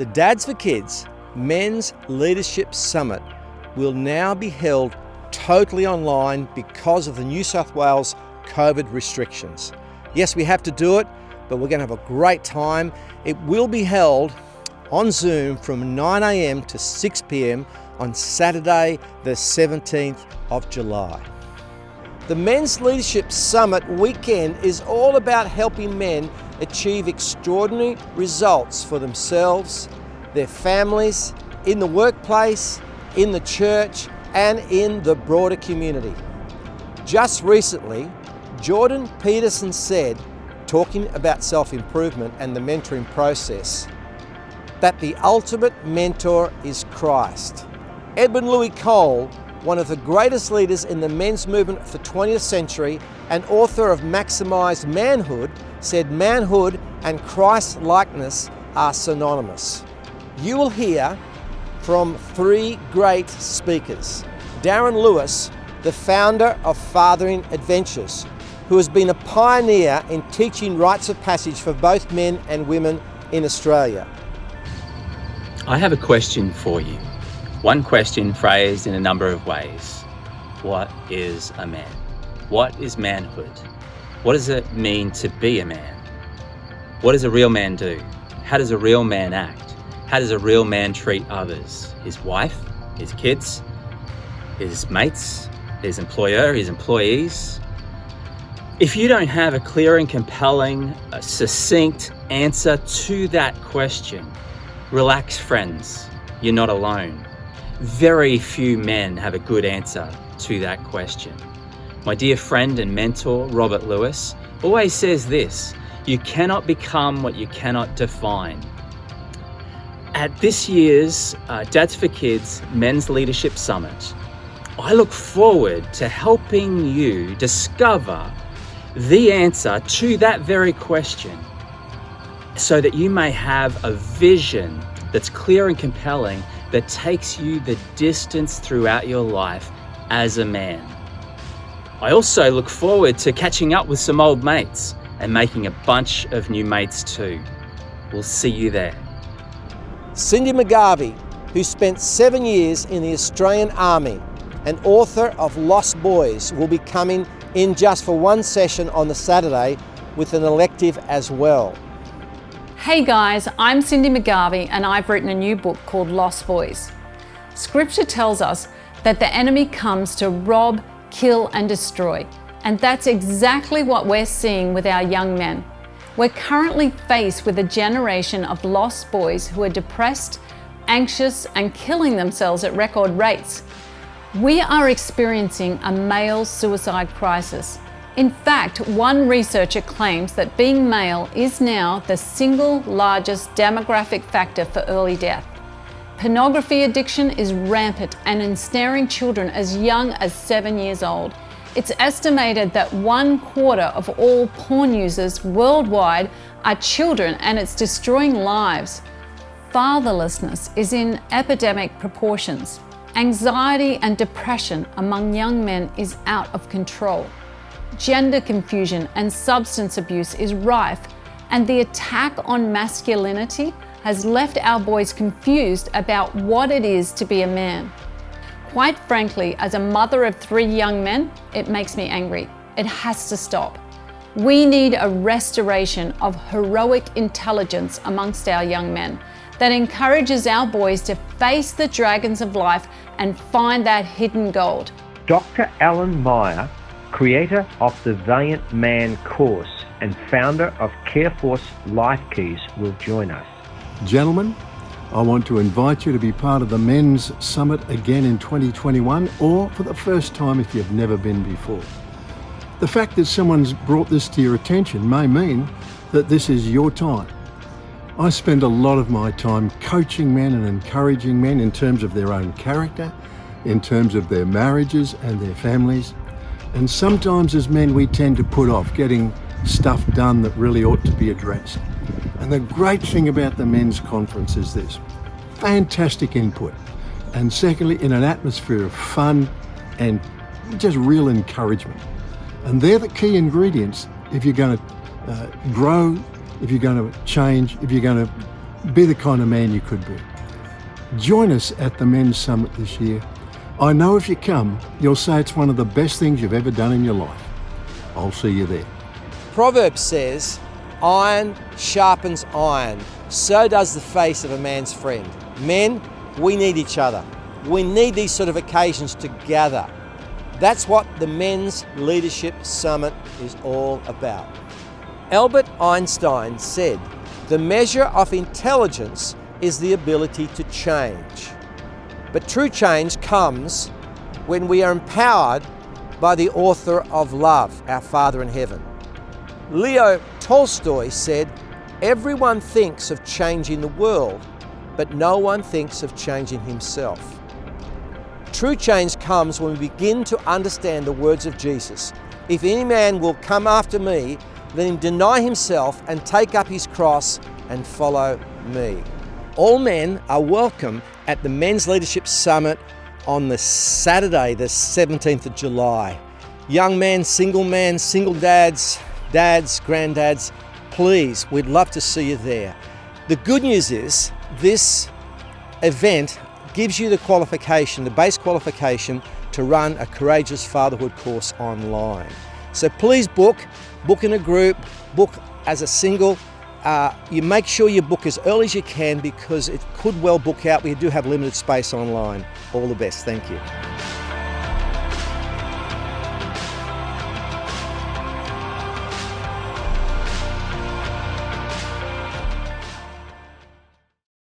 The Dads for Kids Men's Leadership Summit will now be held totally online because of the New South Wales COVID restrictions. Yes, we have to do it, but we're going to have a great time. It will be held on Zoom from 9 a.m. to 6 p.m. on Saturday, the 17th of July. The Men's Leadership Summit weekend is all about helping men achieve extraordinary results for themselves, their families, in the workplace, in the church, and in the broader community. Just recently, Jordan Peterson said, talking about self-improvement and the mentoring process, that the ultimate mentor is Christ. Edwin Louis Cole, one of the greatest leaders in the men's movement of the 20th century and author of Maximized Manhood, said manhood and Christlikeness are synonymous. You will hear from three great speakers. Darren Lewis, the founder of Fathering Adventures, who has been a pioneer in teaching rites of passage for both men and women in Australia. I have a question for you. One question phrased in a number of ways. What is a man? What is manhood? What does it mean to be a man? What does a real man do? How does a real man act? How does a real man treat others? His wife, his kids, his mates, his employer, his employees? If you don't have a clear and compelling, succinct answer to that question, relax, friends, you're not alone. Very few men have a good answer to that question. My dear friend and mentor, Robert Lewis, always says this: you cannot become what you cannot define. At this year's Dads for Kids Men's Leadership Summit, I look forward to helping you discover the answer to that very question so that you may have a vision that's clear and compelling that takes you the distance throughout your life as a man. I also look forward to catching up with some old mates and making a bunch of new mates too. We'll see you there. Cindy McGarvie, who spent 7 years in the Australian Army and author of Lost Boys, will be coming in just for one session on the Saturday with an elective as well. Hey guys, I'm Cindy McGarvie and I've written a new book called Lost Boys. Scripture tells us that the enemy comes to rob, kill and destroy. And that's exactly what we're seeing with our young men. We're currently faced with a generation of lost boys who are depressed, anxious and killing themselves at record rates. We are experiencing a male suicide crisis. In fact, one researcher claims that being male is now the single largest demographic factor for early death. Pornography addiction is rampant and ensnaring children as young as 7 years old. It's estimated that 1/4 of all porn users worldwide are children, and it's destroying lives. Fatherlessness is in epidemic proportions. Anxiety and depression among young men is out of control. Gender confusion and substance abuse is rife, and the attack on masculinity has left our boys confused about what it is to be a man. Quite frankly, as a mother of 3 young men, it makes me angry. It has to stop. We need a restoration of heroic intelligence amongst our young men that encourages our boys to face the dragons of life and find that hidden gold. Dr. Allan Meyer, creator of the Valiant Man Course and founder of Careforce LifeKeys, will join us. Gentlemen, I want to invite you to be part of the Men's Summit again in 2021, or for the first time if you've never been before. The fact that someone's brought this to your attention may mean that this is your time. I spend a lot of my time coaching men and encouraging men in terms of their own character, in terms of their marriages and their families. And sometimes as men we tend to put off getting stuff done that really ought to be addressed. And the great thing about the men's conference is this: fantastic input. And secondly, in an atmosphere of fun and just real encouragement. And they're the key ingredients if you're going to grow, if you're going to change, if you're going to be the kind of man you could be. Join us at the Men's Summit this year. I know if you come, you'll say it's one of the best things you've ever done in your life. I'll see you there. Proverbs says, iron sharpens iron, so does the face of a man's friend. Men, we need each other. We need these sort of occasions to gather. That's what the Men's Leadership Summit is all about. Albert Einstein said, the measure of intelligence is the ability to change. But true change comes when we are empowered by the author of love, our Father in heaven. Leo Tolstoy said, everyone thinks of changing the world, but no one thinks of changing himself. True change comes when we begin to understand the words of Jesus. If any man will come after me, let him deny himself and take up his cross and follow me. All men are welcome at the Men's Leadership Summit on the Saturday, the 17th of July. Young men, single dads, granddads, please, we'd love to see you there. The good news is this event gives you the qualification, the base qualification to run a Courageous Fatherhood course online. So please book in a group, book as a single. You make sure you book as early as you can because it could well book out. We do have limited space online. All the best. Thank you.